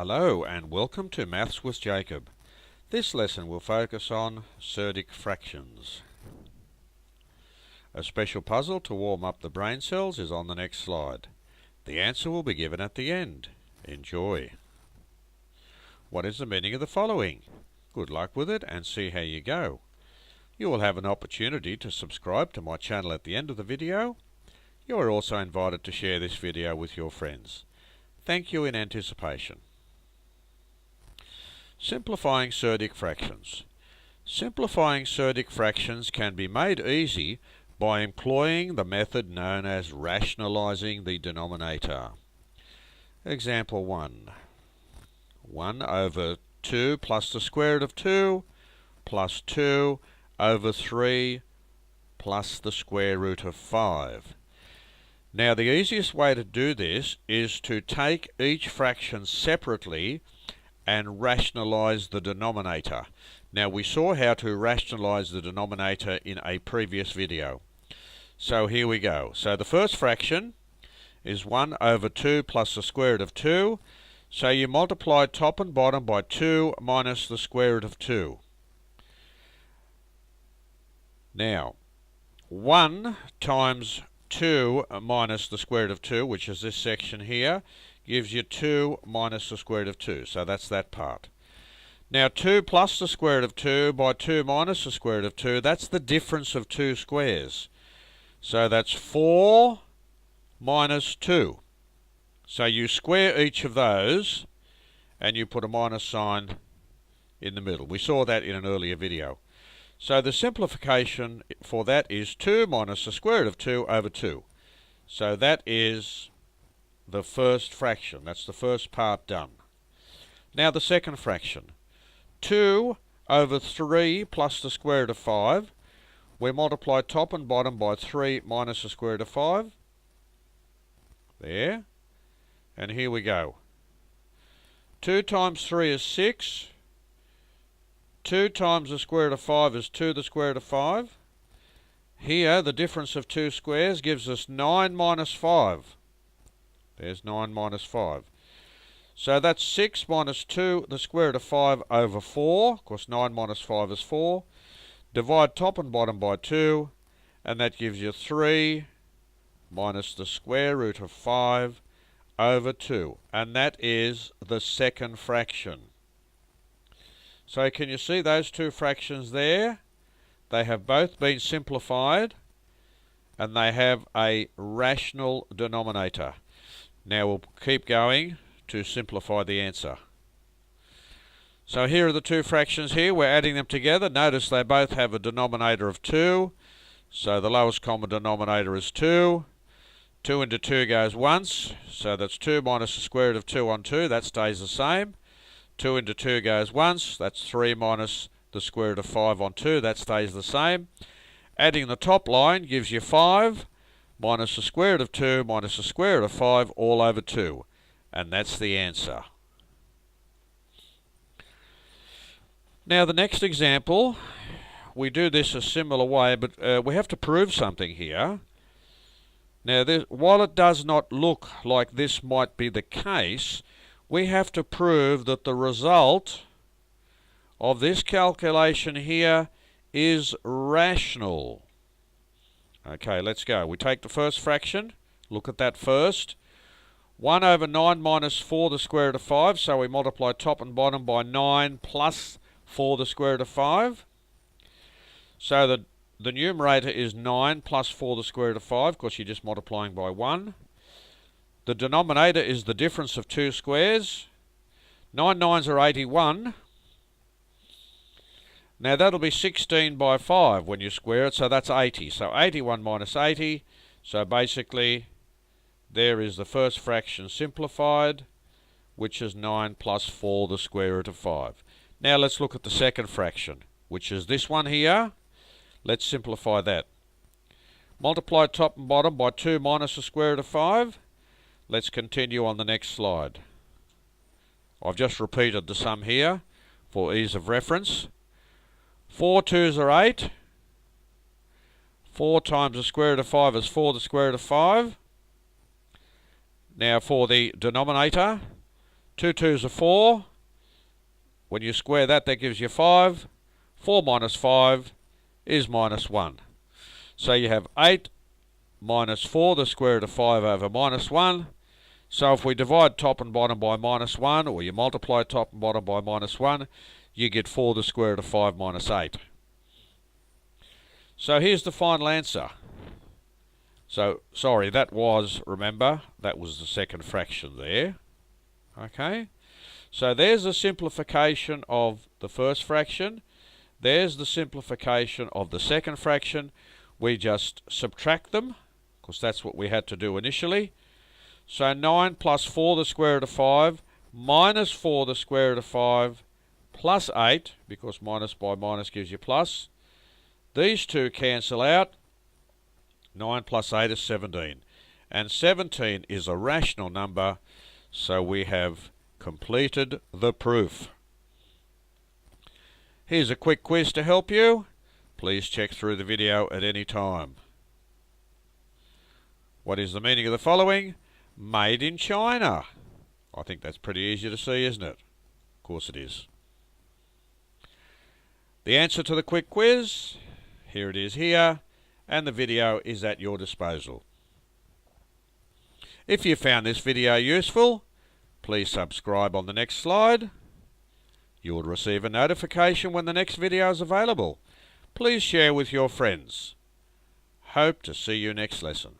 Hello and welcome to Maths with Jacob. This lesson will focus on Surdic fractions. A special puzzle to warm up the brain cells is on the next slide. The answer will be given at the end. Enjoy. What is the meaning of the following? Good luck with it and see how you go. You will have an opportunity to subscribe to my channel at the end of the video. You are also invited to share this video with your friends. Thank you in anticipation. Simplifying Surdic fractions. Simplifying Surdic fractions can be made easy by employing the method known as rationalizing the denominator. Example 1. 1 over 2 plus the square root of 2 plus 2 over 3 plus the square root of 5. Now the easiest way to do this is to take each fraction separately and rationalize the denominator. Now we saw how to rationalize the denominator in a previous video. So here we go. So the first fraction is 1 over 2 plus the square root of 2. So you multiply top and bottom by 2 minus the square root of 2. Now 1 times 2 minus the square root of 2, which is this section here, gives you 2 minus the square root of 2. So that's that part. Now 2 plus the square root of 2 by 2 minus the square root of 2, that's the difference of two squares. So that's 4 minus 2. So you square each of those and you put a minus sign in the middle. We saw that in an earlier video. So the simplification for that is 2 minus the square root of 2 over 2. So that is the first fraction. That's the first part done. Now the second fraction. 2 over 3 plus the square root of 5. We multiply top and bottom by 3 minus the square root of 5. There. And here we go. 2 times 3 is 6. 2 times the square root of 5 is 2 the square root of 5. Here, the difference of two squares gives us 9 minus 5. There's 9 minus 5. So that's 6 minus 2 the square root of 5 over 4. Of course, 9 minus 5 is 4. Divide top and bottom by 2, and that gives you 3 minus the square root of 5 over 2. And that is the second fraction. So can you see those two fractions there? They have both been simplified and they have a rational denominator. Now we'll keep going to simplify the answer. So here are the two fractions here. We're adding them together. Notice they both have a denominator of 2. So the lowest common denominator is 2. 2 into 2 goes once. So that's 2 minus the square root of 2 on 2. That stays the same. 2 into 2 goes once. That's 3 minus the square root of 5 on 2. That stays the same. Adding the top line gives you 5 minus the square root of 2 minus the square root of 5 all over 2. And that's the answer. Now the next example, we do this a similar way, but we have to prove something here. Now while it does not look like this might be the case, we have to prove that the result of this calculation here is rational. Okay, let's go. We take the first fraction, look at that first. 1 over 9 minus 4 the square root of 5, so we multiply top and bottom by 9 plus 4 the square root of 5. So the numerator is 9 plus 4 the square root of 5, because you're just multiplying by 1. The denominator is the difference of two squares. 9 nines are 81. Now that'll be 16 by 5 when you square it, so that's 80. So 81 minus 80. So basically, there is the first fraction simplified, which is 9 plus 4 the square root of 5. Now let's look at the second fraction, which is this one here. Let's simplify that. Multiply top and bottom by 2 minus the square root of 5. Let's continue on the next slide. I've just repeated the sum here for ease of reference. 4 2s are 8. 4 times the square root of 5 is 4 the square root of 5. Now for the denominator, 2 2s are 4. When you square that, that gives you 5. 4 minus 5 is minus 1. So you have 8 minus 4, the square root of 5 over minus 1. So if we divide top and bottom by minus 1, or you multiply top and bottom by minus 1, you get 4 the square root of 5 minus 8. So here's the final answer. So, sorry, that was, remember, that was the second fraction there. Okay? So there's the simplification of the first fraction. There's the simplification of the second fraction. We just subtract them, because that's what we had to do initially. So 9 plus 4 the square root of 5 minus 4 the square root of 5 plus 8, because minus by minus gives you plus. These two cancel out. 9 plus 8 is 17. And 17 is a rational number, so we have completed the proof. Here's a quick quiz to help you. Please check through the video at any time. What is the meaning of the following? Made in China. I think that's pretty easy to see, isn't it? Of course it is. The answer to the quick quiz, here it is here, and the video is at your disposal. If you found this video useful, please subscribe on the next slide. You will receive a notification when the next video is available. Please share with your friends. Hope to see you next lesson.